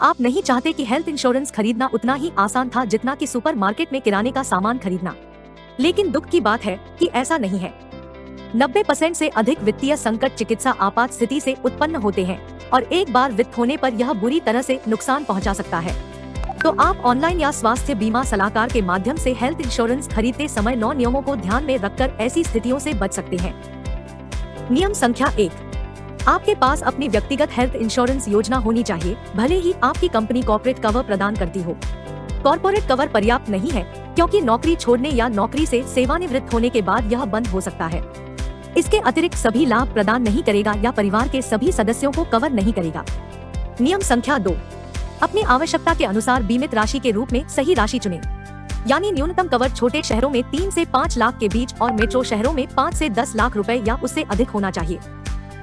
आप नहीं चाहते कि हेल्थ इंश्योरेंस खरीदना उतना ही आसान था जितना कि सुपरमार्केट में किराने का सामान खरीदना। लेकिन दुख की बात है कि ऐसा नहीं है। 90% से अधिक वित्तीय संकट चिकित्सा आपात स्थिति से उत्पन्न होते हैं और एक बार वित्त होने पर यह बुरी तरह से नुकसान पहुंचा सकता है। तो आप ऑनलाइन या स्वास्थ्य बीमा सलाहकार के माध्यम से हेल्थ इंश्योरेंस खरीदते समय 9 नियमों को ध्यान में रखकर ऐसी स्थितियों से बच सकते हैं। नियम संख्या 1, आपके पास अपनी व्यक्तिगत हेल्थ इंश्योरेंस योजना होनी चाहिए, भले ही आपकी कंपनी कॉर्पोरेट कवर प्रदान करती हो। कॉर्पोरेट कवर पर्याप्त नहीं है क्योंकि नौकरी छोड़ने या नौकरी से सेवानिवृत्त होने के बाद यह बंद हो सकता है। इसके अतिरिक्त सभी लाभ प्रदान नहीं करेगा या परिवार के सभी सदस्यों को कवर नहीं करेगा। नियम संख्या 2, अपनी आवश्यकता के अनुसार बीमित राशि के रूप में सही राशि चुनें। यानी न्यूनतम कवर छोटे शहरों में 3 से 5 लाख के बीच और मेट्रो शहरों में 5 से 10 लाख रुपए या उससे अधिक होना चाहिए।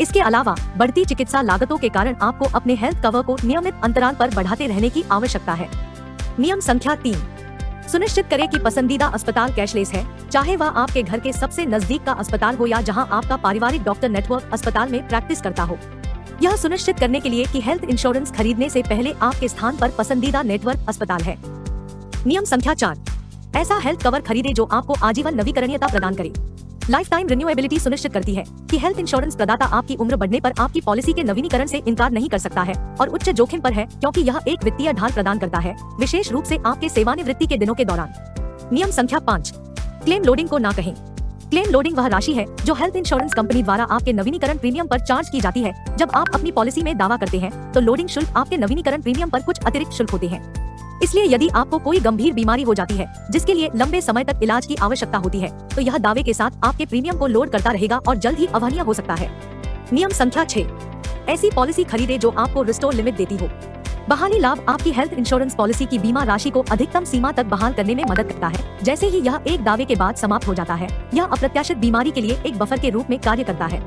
इसके अलावा बढ़ती चिकित्सा लागतों के कारण आपको अपने हेल्थ कवर को नियमित अंतराल पर बढ़ाते रहने की आवश्यकता है। नियम संख्या 3, सुनिश्चित करें कि पसंदीदा अस्पताल कैशलेस है, चाहे वह आपके घर के सबसे नजदीक का अस्पताल हो या जहां आपका पारिवारिक डॉक्टर नेटवर्क अस्पताल में प्रैक्टिस करता हो। यह सुनिश्चित करने के लिए कि हेल्थ इंश्योरेंस खरीदने से पहले आपके स्थान पर पसंदीदा नेटवर्क अस्पताल है। नियम संख्या 4, ऐसा हेल्थ कवर खरीदे जो आपको आजीवन नवीकरणीयता प्रदान करे। लाइफ टाइम रिन्यूएबिलिटी सुनिश्चित करती है कि हेल्थ इंश्योरेंस प्रदाता आपकी उम्र बढ़ने पर आपकी पॉलिसी के नवीनीकरण से इनकार नहीं कर सकता है और उच्च जोखिम पर है क्योंकि यह एक वित्तीय ढाल प्रदान करता है, विशेष रूप से आपके सेवानिवृत्ति के दिनों के दौरान। नियम संख्या 5, क्लेम लोडिंग को ना कहें। क्लेम लोडिंग वह राशि है जो हेल्थ इंश्योरेंस कंपनी द्वारा आपके नवीनीकरण प्रीमियम पर चार्ज की जाती है। जब आप अपनी पॉलिसी में दावा करते हैं तो लोडिंग शुल्क आपके नवीनीकरण प्रीमियम पर कुछ अतिरिक्त शुल्क होते हैं। इसलिए यदि आपको कोई गंभीर बीमारी हो जाती है जिसके लिए लंबे समय तक इलाज की आवश्यकता होती है तो यह दावे के साथ आपके प्रीमियम को लोड करता रहेगा और जल्द ही अवान्य हो सकता है। नियम संख्या 6, ऐसी पॉलिसी खरीदे जो आपको रिस्टोर लिमिट देती हो। बहाली लाभ आपकी हेल्थ इंश्योरेंस पॉलिसी की बीमा राशि को अधिकतम सीमा तक बहाल करने में मदद करता है। जैसे ही यह एक दावे के बाद समाप्त हो जाता है, यह अप्रत्याशित बीमारी के लिए एक बफर के रूप में कार्य करता है।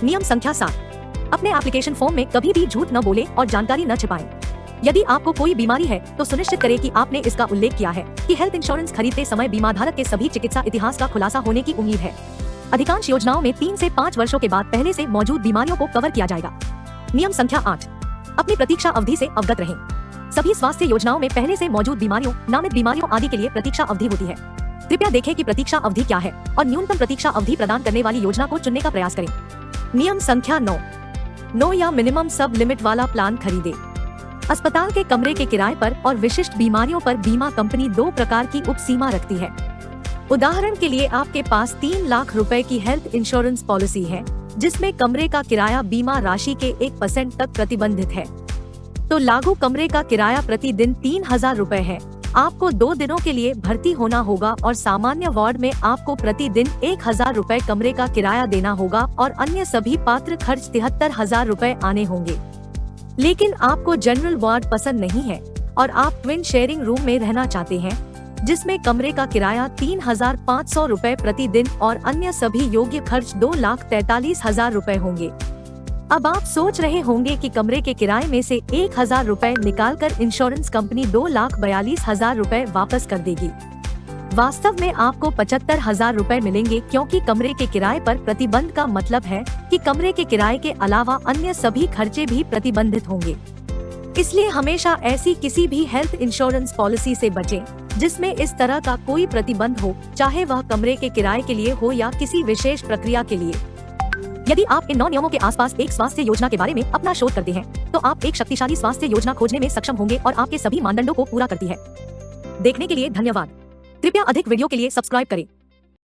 नियम संख्या 7, अपने एप्लीकेशन फॉर्म में कभी भी झूठ न बोले और जानकारी न छिपाएं। यदि आपको कोई बीमारी है तो सुनिश्चित करें कि आपने इसका उल्लेख किया है कि हेल्थ इंश्योरेंस खरीदते समय बीमा धारक के सभी चिकित्सा इतिहास का खुलासा होने की उम्मीद है। अधिकांश योजनाओं में 3 से 5 वर्षों के बाद पहले से मौजूद बीमारियों को कवर किया जाएगा। नियम संख्या 8, अपनी प्रतीक्षा अवधि से अवगत रहें। सभी स्वास्थ्य योजनाओं में पहले से मौजूद बीमारियों, नामित बीमारियों आदि के लिए प्रतीक्षा अवधि होती है। कृपया देखें कि प्रतीक्षा अवधि क्या है और न्यूनतम प्रतीक्षा अवधि प्रदान करने वाली योजना को चुनने का प्रयास करें। नियम संख्या 9, नो या मिनिमम सब लिमिट वाला प्लान खरीदे। अस्पताल के कमरे के किराए पर और विशिष्ट बीमारियों पर बीमा कंपनी 2 प्रकार की उप सीमा रखती है। उदाहरण के लिए आपके पास 3 लाख रुपए की हेल्थ इंश्योरेंस पॉलिसी है जिसमें कमरे का किराया बीमा राशि के 1% तक प्रतिबंधित है, तो लागू कमरे का किराया प्रतिदिन 3000 रुपए है। आपको 2 दिनों के लिए भर्ती होना होगा और सामान्य वार्ड में आपको प्रतिदिन 1000 रुपए कमरे का किराया देना होगा और अन्य सभी पात्र खर्च 73,000 रुपए आने होंगे। लेकिन आपको जनरल वार्ड पसंद नहीं है और आप ट्विन शेयरिंग रूम में रहना चाहते हैं जिसमें कमरे का किराया 3500 रुपए प्रतिदिन और अन्य सभी योग्य खर्च 2,43,000 रुपए होंगे। अब आप सोच रहे होंगे कि कमरे के किराए में से 1000 रुपए निकालकर इंश्योरेंस कंपनी 2,42,000 रुपए वापस कर देगी। वास्तव में आपको 75,000 रुपए मिलेंगे क्योंकि कमरे के किराए पर प्रतिबंध का मतलब है कि कमरे के किराए के अलावा अन्य सभी खर्चे भी प्रतिबंधित होंगे। इसलिए हमेशा ऐसी किसी भी हेल्थ इंश्योरेंस पॉलिसी से बचें जिसमें इस तरह का कोई प्रतिबंध हो, चाहे वह कमरे के किराए के लिए हो या किसी विशेष प्रक्रिया के लिए। यदि आप इन 9 नियमों के आसपास एक स्वास्थ्य योजना के बारे में अपना शोध करते हैं तो आप एक शक्तिशाली स्वास्थ्य योजना खोजने में सक्षम होंगे और आपके सभी मानदंडों को पूरा करती है। देखने के लिए धन्यवाद। कृपया अधिक वीडियो के लिए सब्सक्राइब करें।